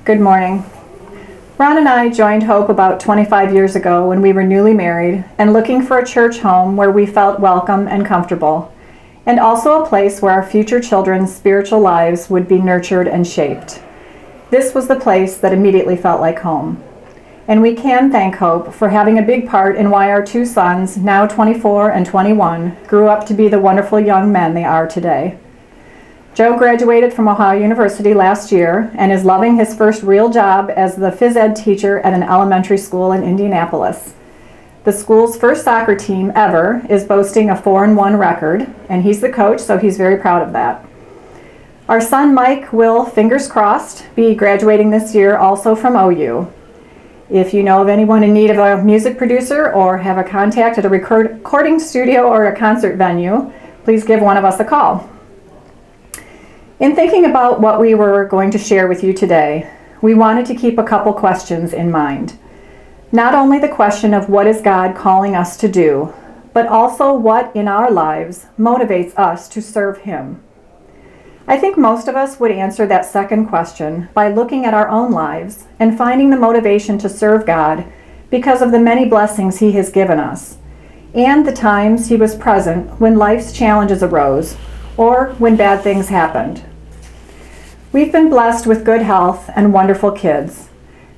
Good morning. Ron and I joined Hope about 25 years ago when we were newly married and looking for a church home where we felt welcome and comfortable, and also a place where our future children's spiritual lives would be nurtured and shaped. This was the place that immediately felt like home. And we can thank Hope for having a big part in why our two sons, now 24 and 21, grew up to be the wonderful young men they are today. Joe graduated from Ohio University last year and is loving his first real job as the phys ed teacher at an elementary school in Indianapolis. The school's first soccer team ever is boasting a 4-1 record, and he's the coach, so he's very proud of that. Our son Mike will, fingers crossed, be graduating this year also from OU. If you know of anyone in need of a music producer or have a contact at a recording studio or a concert venue, please give one of us a call. In thinking about what we were going to share with you today, we wanted to keep a couple questions in mind. Not only the question of what is God calling us to do, but also what in our lives motivates us to serve Him. I think most of us would answer that second question by looking at our own lives and finding the motivation to serve God because of the many blessings He has given us, and the times He was present when life's challenges arose or when bad things happened. We've been blessed with good health and wonderful kids,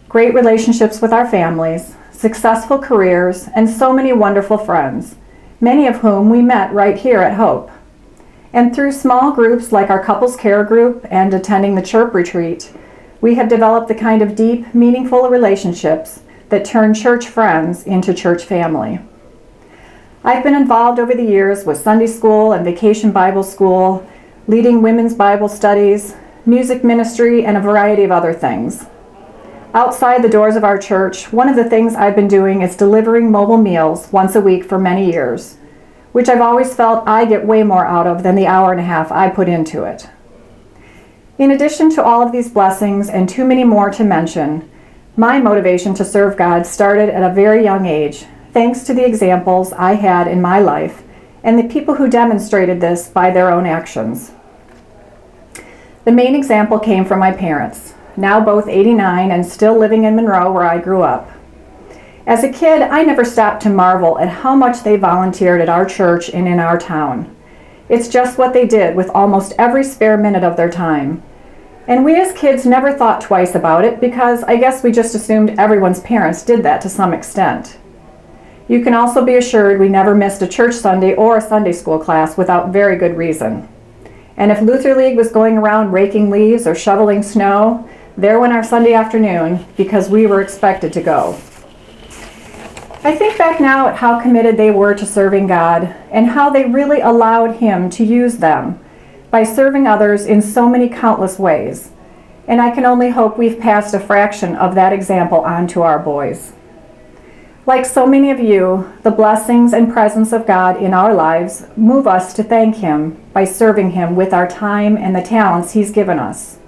great relationships with our families, successful careers, and so many wonderful friends, many of whom we met right here at Hope. And through small groups like our couples care group and attending the Chirp retreat, we have developed the kind of deep, meaningful relationships that turn church friends into church family. I've been involved over the years with Sunday school and Vacation Bible School, leading women's Bible studies, music ministry, and a variety of other things. Outside the doors of our church, one of the things I've been doing is delivering mobile meals once a week for many years, which I've always felt I get way more out of than the hour and a half I put into it. In addition to all of these blessings and too many more to mention, my motivation to serve God started at a very young age, thanks to the examples I had in my life and the people who demonstrated this by their own actions. The main example came from my parents, now both 89 and still living in Monroe where I grew up. As a kid, I never stopped to marvel at how much they volunteered at our church and in our town. It's just what they did with almost every spare minute of their time. And we as kids never thought twice about it because I guess we just assumed everyone's parents did that to some extent. You can also be assured we never missed a church Sunday or a Sunday school class without very good reason. And if Luther League was going around raking leaves or shoveling snow, there went our Sunday afternoon because we were expected to go. I think back now at how committed they were to serving God and how they really allowed Him to use them by serving others in so many countless ways. And I can only hope we've passed a fraction of that example on to our boys. Like so many of you, the blessings and presence of God in our lives move us to thank Him by serving Him with our time and the talents He's given us.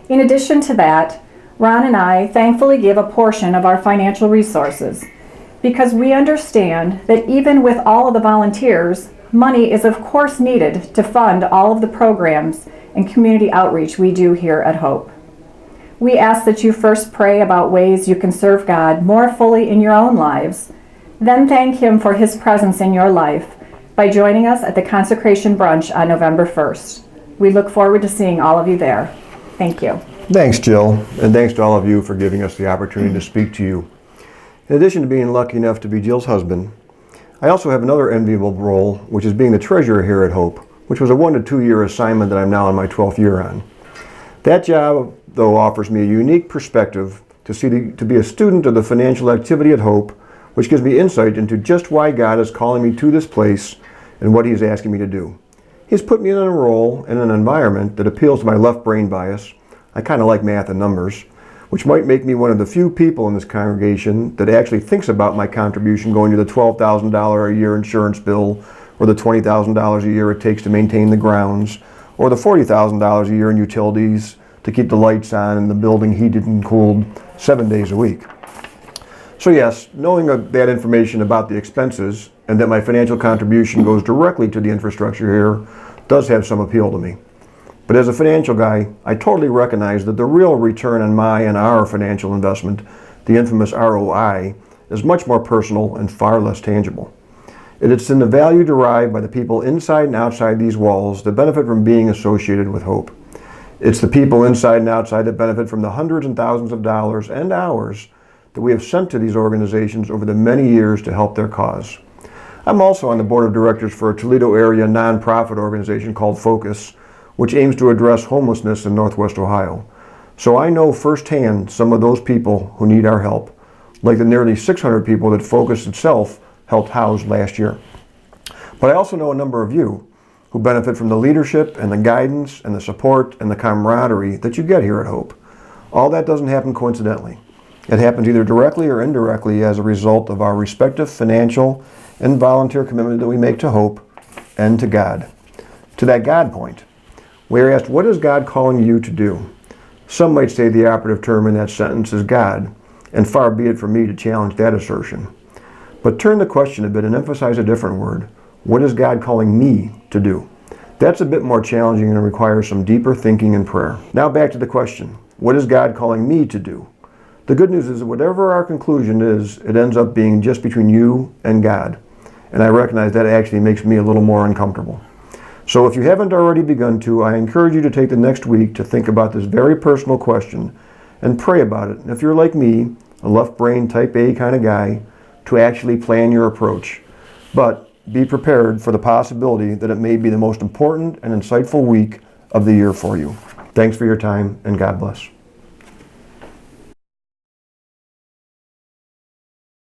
In addition to that, Ron and I thankfully give a portion of our financial resources because we understand that even with all of the volunteers, money is of course needed to fund all of the programs and community outreach we do here at Hope. We ask that you first pray about ways you can serve God more fully in your own lives, then thank Him for His presence in your life by joining us at the Consecration Brunch on November 1st. We look forward to seeing all of you there. Thank you. Thanks, Jill, and thanks to all of you for giving us the opportunity to speak to you. In addition to being lucky enough to be Jill's husband, I also have another enviable role, which is being the treasurer here at Hope, which was a 1 to 2 year assignment that I'm now in my 12th year on. That job, though, offers me a unique perspective to be a student of the financial activity at Hope, which gives me insight into just why God is calling me to this place and what He is asking me to do. He's put me in a role in an environment that appeals to my left brain bias. I kind of like math and numbers, which might make me one of the few people in this congregation that actually thinks about my contribution going to the $12,000 a year insurance bill, or the $20,000 a year it takes to maintain the grounds, or the $40,000 a year in utilities to keep the lights on and the building heated and cooled 7 days a week. So yes, knowing that information about the expenses and that my financial contribution goes directly to the infrastructure here does have some appeal to me. But as a financial guy, I totally recognize that the real return on my and our financial investment, the infamous ROI, is much more personal and far less tangible. It's in the value derived by the people inside and outside these walls that benefit from being associated with Hope. It's the people inside and outside that benefit from the hundreds and thousands of dollars and hours that we have sent to these organizations over the many years to help their cause. I'm also on the board of directors for a Toledo area nonprofit organization called Focus, which aims to address homelessness in Northwest Ohio. So I know firsthand some of those people who need our help, like the nearly 600 people that Focus itself helped house last year. But I also know a number of you who benefit from the leadership and the guidance and the support and the camaraderie that you get here at Hope. All that doesn't happen coincidentally. It happens either directly or indirectly as a result of our respective financial and volunteer commitment that we make to Hope and to God. To that God point, we are asked, what is God calling you to do? Some might say the operative term in that sentence is God, and far be it from me to challenge that assertion. But turn the question a bit and emphasize a different word. What is God calling me to do? That's a bit more challenging and requires some deeper thinking and prayer. Now back to the question, what is God calling me to do? The good news is that whatever our conclusion is, it ends up being just between you and God. And I recognize that actually makes me a little more uncomfortable. So if you haven't already begun to, I encourage you to take the next week to think about this very personal question and pray about it. And if you're like me, a left brain type A kind of guy, to actually plan your approach. But be prepared for the possibility that it may be the most important and insightful week of the year for you. Thanks for your time, and God bless.